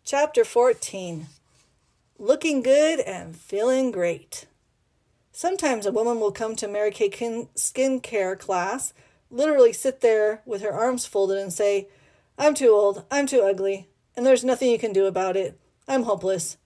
Chapter 14. Looking good and feeling great. Sometimes a woman will come to Mary Kay skincare class, literally sit there with her arms folded and say, "I'm too old, I'm too ugly, and there's nothing you can do about it. I'm hopeless."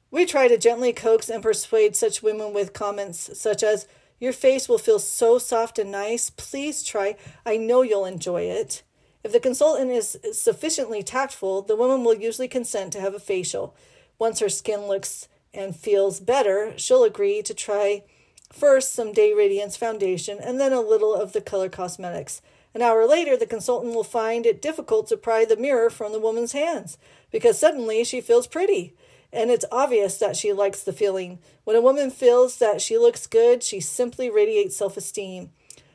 We try to gently coax and persuade such women with comments such as, "Your face will feel so soft and nice. Please try. I know you'll enjoy it." If the consultant is sufficiently tactful, the woman will usually consent to have a facial. Once her skin looks and feels better, she'll agree to try first some Day Radiance foundation and then a little of the color cosmetics. An hour later, the consultant will find it difficult to pry the mirror from the woman's hands because suddenly she feels pretty. And it's obvious that she likes the feeling. When a woman feels that she looks good, she simply radiates self-esteem.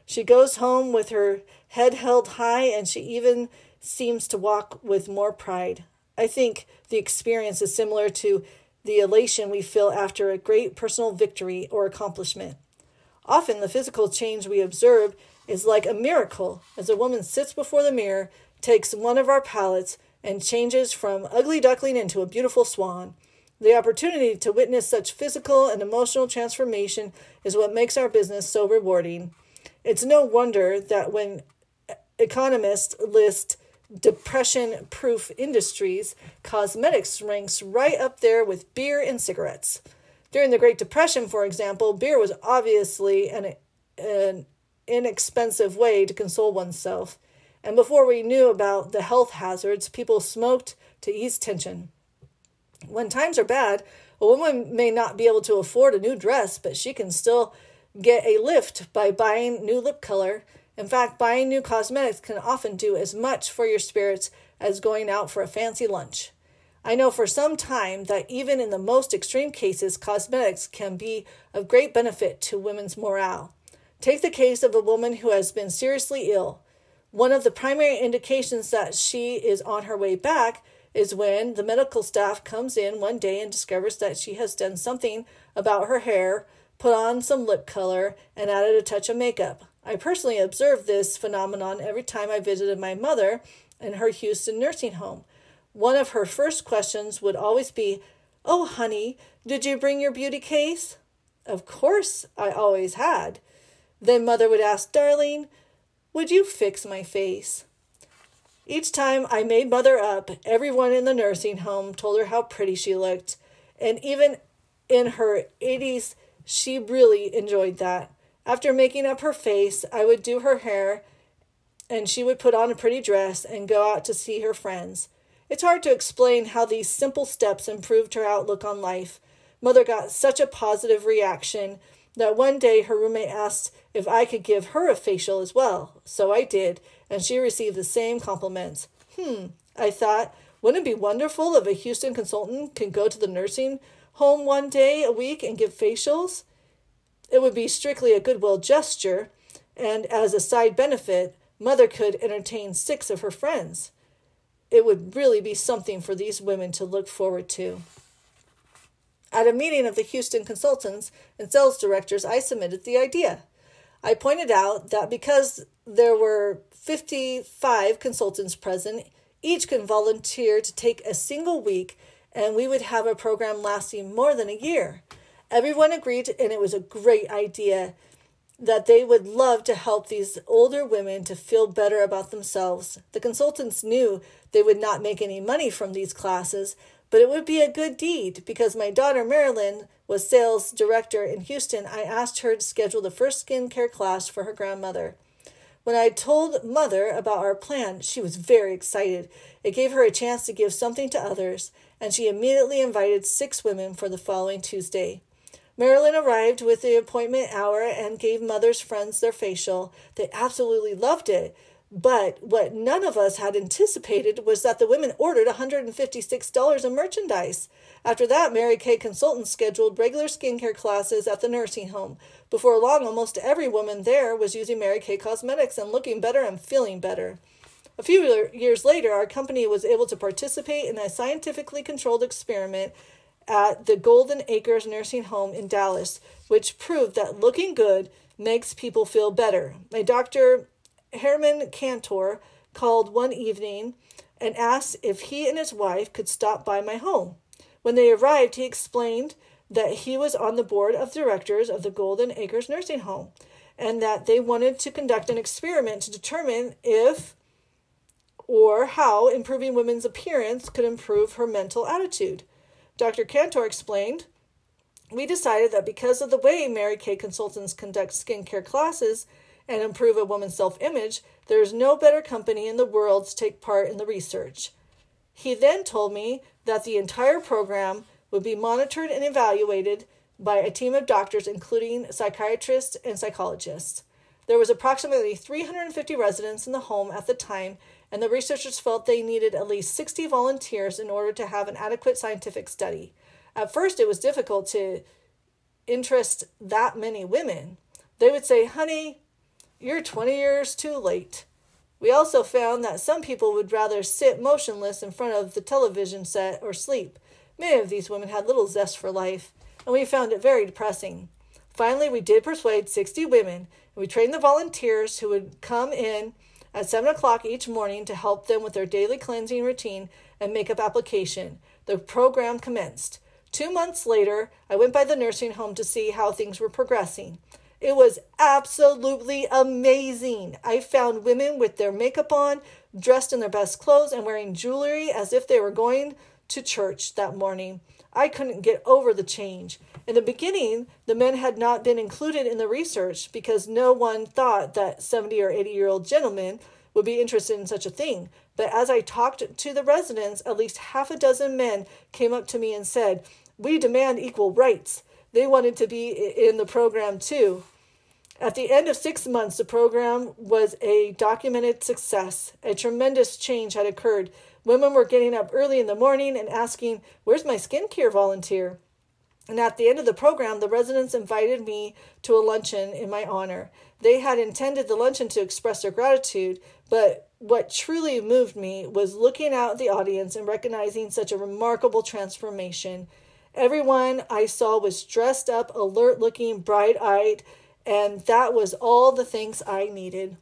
She goes home with her head held high, and she even seems to walk with more pride. I think the experience is similar to the elation we feel after a great personal victory or accomplishment. Often the physical change we observe is like a miracle, as a woman sits before the mirror, takes one of our palettes, and changes from ugly duckling into a beautiful swan. The opportunity to witness such physical and emotional transformation is what makes our business so rewarding. It's no wonder that when economists list depression-proof industries, cosmetics ranks right up there with beer and cigarettes. During the Great Depression, for example, beer was obviously an inexpensive way to console oneself. And before we knew about the health hazards, people smoked to ease tension. When times are bad, a woman may not be able to afford a new dress, but she can still get a lift by buying new lip color. In fact, buying new cosmetics can often do as much for your spirits as going out for a fancy lunch. I know for some time that even in the most extreme cases, cosmetics can be of great benefit to women's morale. Take the case of a woman who has been seriously ill. One of the primary indications that she is on her way back is when the medical staff comes in one day and discovers that she has done something about her hair, put on some lip color, and added a touch of makeup. I personally observed this phenomenon every time I visited my mother in her Houston nursing home. One of her first questions would always be, "Oh, honey, did you bring your beauty case?" Of course, I always had. Then Mother would ask, "Darling, would you fix my face?" Each time I made Mother up, everyone in the nursing home told her how pretty she looked. And even in her 80s, she really enjoyed that. After making up her face, I would do her hair, and she would put on a pretty dress and go out to see her friends. It's hard to explain how these simple steps improved her outlook on life. Mother got such a positive reaction that one day her roommate asked if I could give her a facial as well. So I did, and she received the same compliments. I thought, wouldn't it be wonderful if a Houston consultant could go to the nursing home one day a week and give facials? It would be strictly a goodwill gesture, and as a side benefit, Mother could entertain 6 of her friends. It would really be something for these women to look forward to. At a meeting of the Houston consultants and sales directors, I submitted the idea. I pointed out that because there were 55 consultants present, each could volunteer to take a single week, and we would have a program lasting more than a year. Everyone agreed, and it was a great idea, that they would love to help these older women to feel better about themselves. The consultants knew they would not make any money from these classes, but it would be a good deed. Because my daughter Marilyn was sales director in Houston, I asked her to schedule the first skincare class for her grandmother. When I told Mother about our plan, she was very excited. It gave her a chance to give something to others, and she immediately invited 6 women for the following Tuesday. Marilyn arrived with the appointment hour and gave Mother's friends their facial. They absolutely loved it. But what none of us had anticipated was that the women ordered $156 in merchandise. After that, Mary Kay consultants scheduled regular skincare classes at the nursing home. Before long, almost every woman there was using Mary Kay cosmetics and looking better and feeling better. A few years later, our company was able to participate in a scientifically controlled experiment at the Golden Acres Nursing Home in Dallas, which proved that looking good makes people feel better. My Dr. Herman Cantor called one evening and asked if he and his wife could stop by my home. When they arrived, he explained that he was on the board of directors of the Golden Acres Nursing Home and that they wanted to conduct an experiment to determine if or how improving women's appearance could improve her mental attitude. Dr. Cantor explained, "We decided that because of the way Mary Kay consultants conduct skincare classes and improve a woman's self-image, there is no better company in the world to take part in the research." He then told me that the entire program would be monitored and evaluated by a team of doctors, including psychiatrists and psychologists. There was approximately 350 residents in the home at the time, and the researchers felt they needed at least 60 volunteers in order to have an adequate scientific study. At first, it was difficult to interest that many women. They would say, "Honey, you're 20 years too late." We also found that some people would rather sit motionless in front of the television set or sleep. Many of these women had little zest for life, and we found it very depressing. Finally, we did persuade 60 women, and we trained the volunteers who would come in at 7 o'clock each morning to help them with their daily cleansing routine and makeup application. The program commenced. 2 months later, I went by the nursing home to see how things were progressing. It was absolutely amazing. I found women with their makeup on, dressed in their best clothes, and wearing jewelry as if they were going to church that morning. I couldn't get over the change. In the beginning, the men had not been included in the research because no one thought that 70 or 80-year-old gentlemen would be interested in such a thing. But as I talked to the residents, at least half a dozen men came up to me and said, "We demand equal rights." They wanted to be in the program too. At the end of 6 months, the program was a documented success. A tremendous change had occurred. Women were getting up early in the morning and asking, "Where's my skincare volunteer?" And at the end of the program, the residents invited me to a luncheon in my honor. They had intended the luncheon to express their gratitude, but what truly moved me was looking out at the audience and recognizing such a remarkable transformation. Everyone I saw was dressed up, alert-looking, bright-eyed, and that was all the things I needed.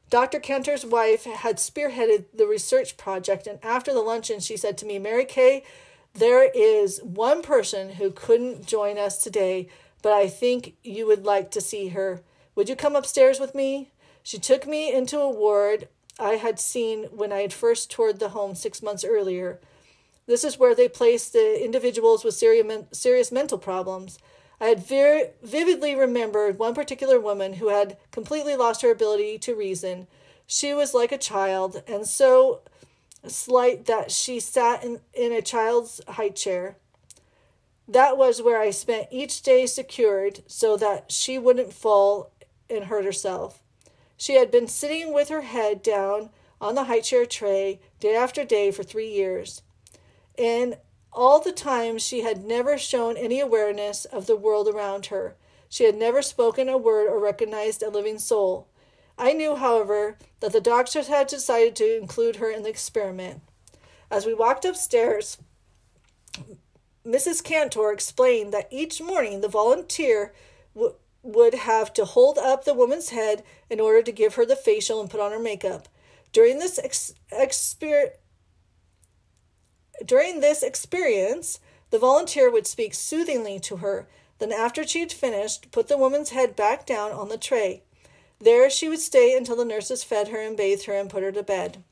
Dr. Cantor's wife had spearheaded the research project, and after the luncheon, she said to me, "Mary Kay, there is one person who couldn't join us today, but I think you would like to see her. Would you come upstairs with me?" She took me into a ward I had seen when I had first toured the home 6 months earlier. This is where they placed the individuals with serious mental problems. I had very vividly remembered one particular woman who had completely lost her ability to reason. She was like a child, and so slight that she sat in a child's high chair. That was where I spent each day secured so that she wouldn't fall and hurt herself. She had been sitting with her head down on the high chair tray day after day for 3 years. And all the time, she had never shown any awareness of the world around her. She had never spoken a word or recognized a living soul. I knew, however, that the doctors had decided to include her in the experiment. As we walked upstairs, Mrs. Cantor explained that each morning the volunteer would have to hold up the woman's head in order to give her the facial and put on her makeup. During this experience, the volunteer would speak soothingly to her. Then after she had finished, put the woman's head back down on the tray. There she would stay until the nurses fed her and bathed her and put her to bed.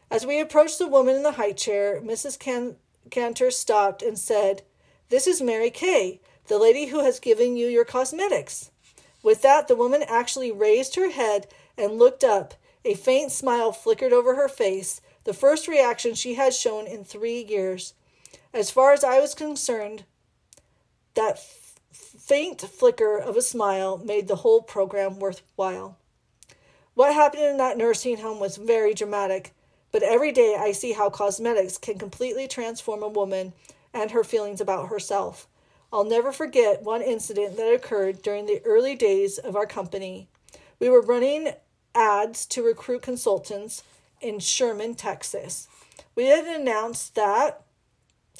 As we approached the woman in the high chair, Mrs. Cantor stopped and said, "This is Mary Kay, the lady who has given you your cosmetics." With that, the woman actually raised her head and looked up. A faint smile flickered over her face, the first reaction she had shown in 3 years. As far as I was concerned, that faint flicker of a smile made the whole program worthwhile. What happened in that nursing home was very dramatic, but every day I see how cosmetics can completely transform a woman and her feelings about herself. I'll never forget one incident that occurred during the early days of our company. We were running ads to recruit consultants in Sherman, Texas. We had announced that,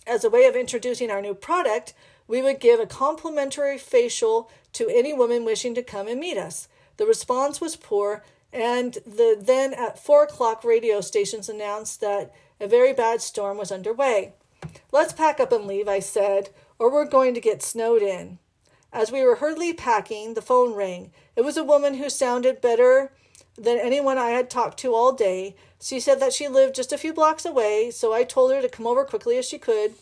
as a way of introducing our new product, we would give a complimentary facial to any woman wishing to come and meet us. The response was poor, And the then at 4 o'clock radio stations announced that a very bad storm was underway. "Let's pack up and leave," I said, "or we're going to get snowed in." As we were hurriedly packing, the phone rang. It was a woman who sounded better than anyone I had talked to all day. She said that she lived just a few blocks away, so I told her to come over quickly as she could.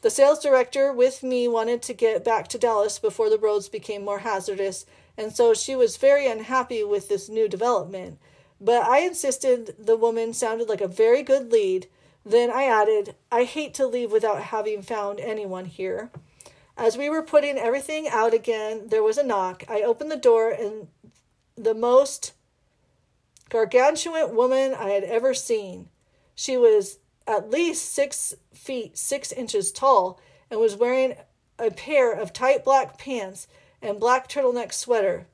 The sales director with me wanted to get back to Dallas before the roads became more hazardous, and so she was very unhappy with this new development. But I insisted the woman sounded like a very good lead. Then I added, "I hate to leave without having found anyone here." As we were putting everything out again, there was a knock. I opened the door, and the most gargantuan woman I had ever seen. She was at least 6 feet 6 inches tall and was wearing a pair of tight black pants and black turtleneck sweater.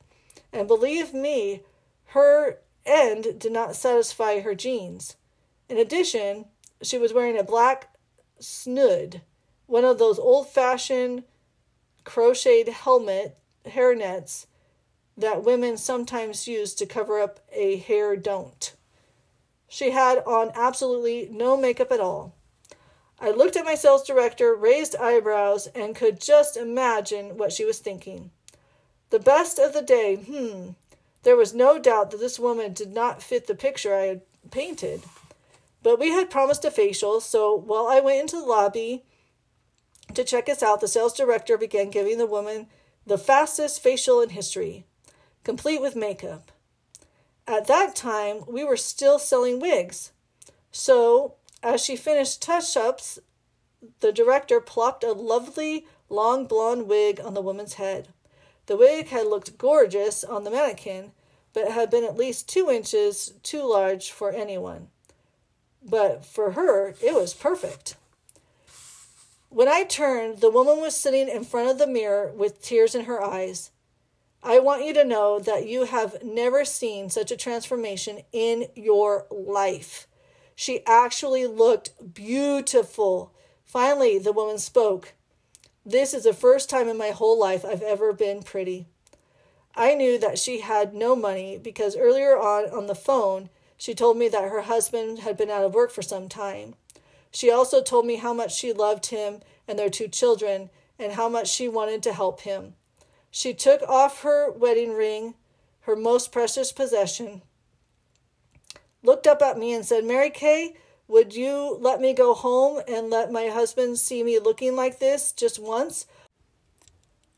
And believe me, her end did not satisfy her jeans. In addition, she was wearing a black snood, one of those old-fashioned crocheted hairnets that women sometimes use to cover up a hair don't. She had on absolutely no makeup at all. I looked at my sales director, raised eyebrows, and could just imagine what she was thinking. The best of the day, there was no doubt that this woman did not fit the picture I had painted. But we had promised a facial, so while I went into the lobby to check us out, the sales director began giving the woman the fastest facial in history, complete with makeup. At that time, we were still selling wigs. So, as she finished touch-ups, the director plopped a lovely, long blonde wig on the woman's head. The wig had looked gorgeous on the mannequin, but had been at least 2 inches too large for anyone. But for her, it was perfect. When I turned, the woman was sitting in front of the mirror with tears in her eyes. I want you to know that you have never seen such a transformation in your life. She actually looked beautiful. Finally, the woman spoke. "This is the first time in my whole life I've ever been pretty." I knew that she had no money because earlier on the phone, she told me that her husband had been out of work for some time. She also told me how much she loved him and their 2 children and how much she wanted to help him. She took off her wedding ring, her most precious possession, looked up at me and said, "Mary Kay, would you let me go home and let my husband see me looking like this just once?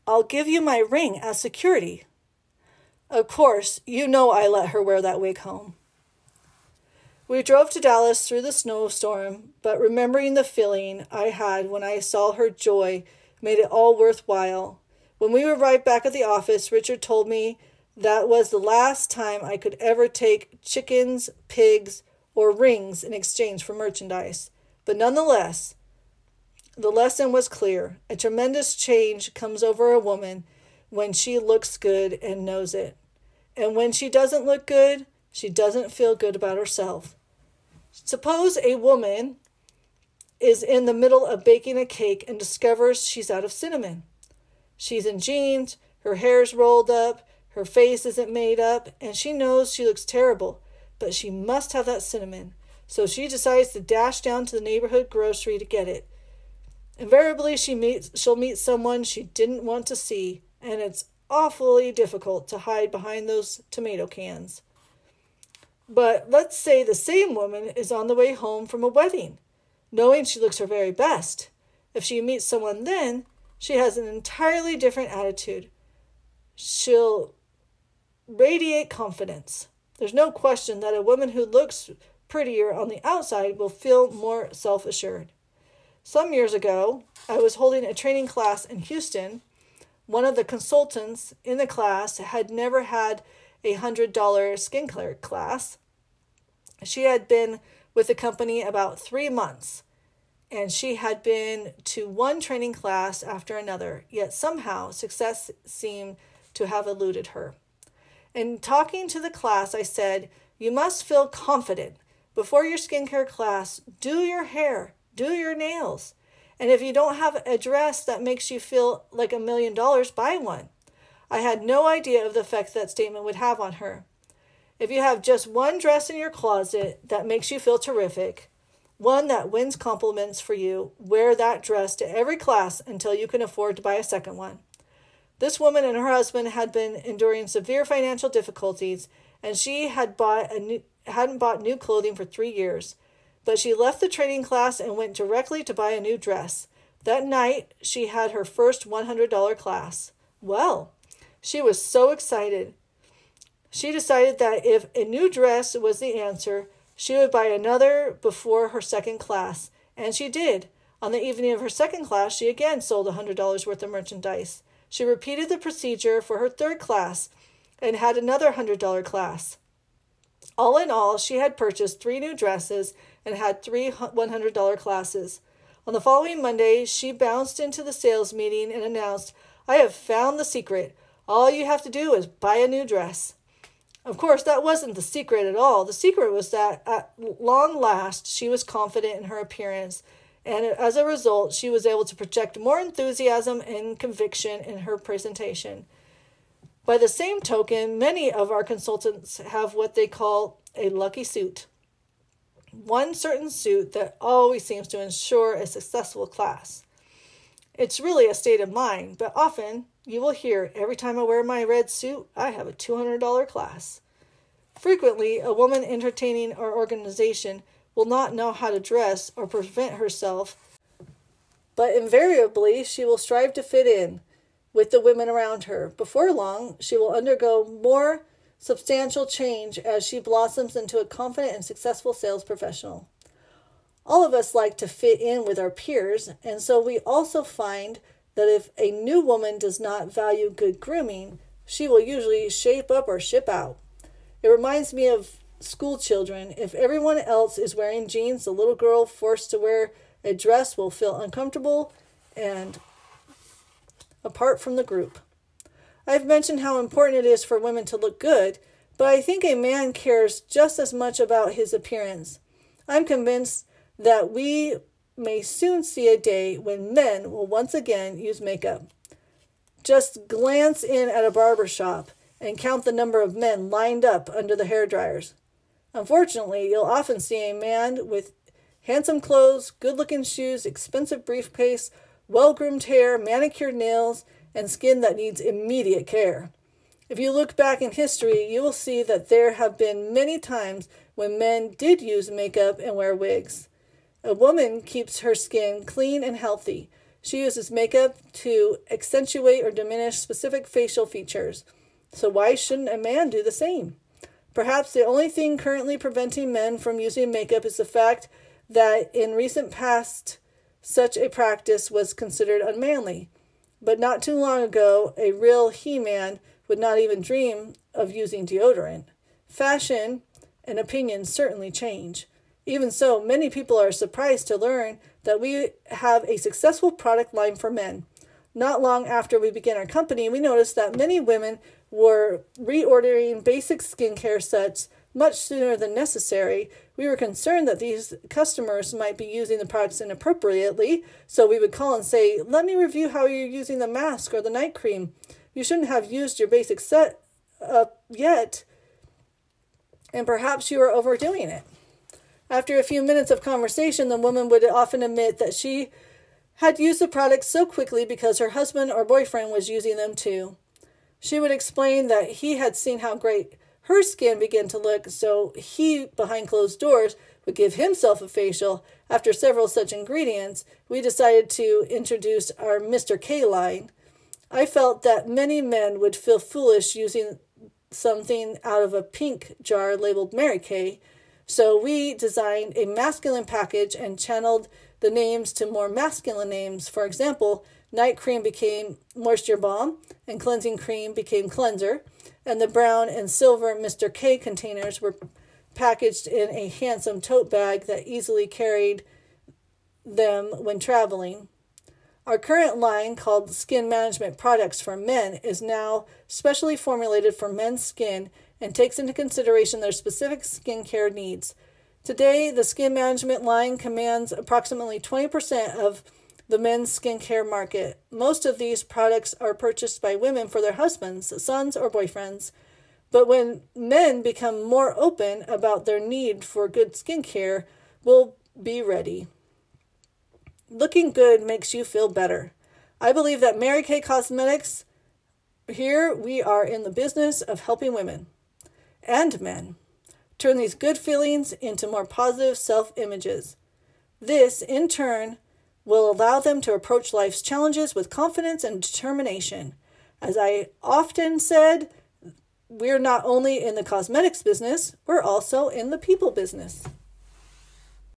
I'll give you my ring as security." Of course, you know I let her wear that wig home. We drove to Dallas through the snowstorm, but remembering the feeling I had when I saw her joy made it all worthwhile. When we arrived back at the office, Richard told me that was the last time I could ever take chickens, pigs, or rings in exchange for merchandise. But nonetheless, the lesson was clear. A tremendous change comes over a woman when she looks good and knows it. And when she doesn't look good, she doesn't feel good about herself. Suppose a woman is in the middle of baking a cake and discovers she's out of cinnamon. She's in jeans, her hair's rolled up, her face isn't made up, and she knows she looks terrible, but she must have that cinnamon. So she decides to dash down to the neighborhood grocery to get it. Invariably, she'll meet someone she didn't want to see, and it's awfully difficult to hide behind those tomato cans. But let's say the same woman is on the way home from a wedding, knowing she looks her very best. If she meets someone then, she has an entirely different attitude. She'll radiate confidence. There's no question that a woman who looks prettier on the outside will feel more self-assured. Some years ago, I was holding a training class in Houston. One of the consultants in the class had never had a $100 skincare class. She had been with the company about 3 months, and she had been to one training class after another, yet somehow success seemed to have eluded her. In talking to the class, I said, "You must feel confident. Before your skincare class, do your hair, do your nails. And if you don't have a dress that makes you feel like $1 million, buy one." I had no idea of the effect that statement would have on her. If you have just one dress in your closet that makes you feel terrific, one that wins compliments for you, wear that dress to every class until you can afford to buy a second one. This woman and her husband had been enduring severe financial difficulties, and she hadn't bought new clothing for 3 years. But she left the training class and went directly to buy a new dress. That night, she had her first $100 class. Well, she was so excited. She decided that if a new dress was the answer, she would buy another before her second class, and she did. On the evening of her second class, she again sold $100 worth of merchandise. She repeated the procedure for her third class and had another $100 class. All in all, she had purchased 3 new dresses and had 3 $100 classes. On the following Monday, she bounced into the sales meeting and announced, "I have found the secret. All you have to do is buy a new dress." Of course, that wasn't the secret at all. The secret was that at long last, she was confident in her appearance, and as a result, she was able to project more enthusiasm and conviction in her presentation. By the same token, many of our consultants have what they call a lucky suit. One certain suit that always seems to ensure a successful class. It's really a state of mind, but often you will hear, "Every time I wear my red suit, I have a $200 class." Frequently, a woman entertaining our organization will not know how to dress or present herself, but invariably she will strive to fit in with the women around her. Before long, she will undergo more substantial change as she blossoms into a confident and successful sales professional. All of us like to fit in with our peers, and so we also find that if a new woman does not value good grooming, she will usually shape up or ship out. It reminds me of school children. If everyone else is wearing jeans, the little girl forced to wear a dress will feel uncomfortable and apart from the group. I've mentioned how important it is for women to look good, but I think a man cares just as much about his appearance. I'm convinced that we may soon see a day when men will once again use makeup. Just glance in at a barber shop and count the number of men lined up under the hair dryers. Unfortunately, you'll often see a man with handsome clothes, good-looking shoes, expensive briefcase, well-groomed hair, manicured nails, and skin that needs immediate care. If you look back in history, you will see that there have been many times when men did use makeup and wear wigs. A woman keeps her skin clean and healthy. She uses makeup to accentuate or diminish specific facial features. So why shouldn't a man do the same? Perhaps the only thing currently preventing men from using makeup is the fact that in recent past, such a practice was considered unmanly. But not too long ago, a real he-man would not even dream of using deodorant. Fashion and opinions certainly change. Even so, many people are surprised to learn that we have a successful product line for men. Not long after we began our company, we noticed that many women were reordering basic skincare sets much sooner than necessary. We were concerned that these customers might be using the products inappropriately, so we would call and say, "Let me review how you're using the mask or the night cream. You shouldn't have used your basic set yet, and perhaps you are overdoing it." After a few minutes of conversation, the woman would often admit that she had used the products so quickly because her husband or boyfriend was using them too. She would explain that he had seen how great her skin began to look, so he, behind closed doors, would give himself a facial. After several such ingredients, we decided to introduce our Mr. K line. I felt that many men would feel foolish using something out of a pink jar labeled Mary Kay, so we designed a masculine package and channeled the names to more masculine names. For example, night cream became Moisture Balm, and cleansing cream became Cleanser, and the brown and silver Mr. K containers were packaged in a handsome tote bag that easily carried them when traveling. Our current line, called Skin Management Products for Men, is now specially formulated for men's skin and takes into consideration their specific skincare needs. Today, the skin management line commands approximately 20% of the men's skincare market. Most of these products are purchased by women for their husbands, sons, or boyfriends. But when men become more open about their need for good skincare, we'll be ready. Looking good makes you feel better. I believe that Mary Kay Cosmetics, here we are in the business of helping women and men turn these good feelings into more positive self-images. This, in turn, will allow them to approach life's challenges with confidence and determination. As I often said, we're not only in the cosmetics business, we're also in the people business.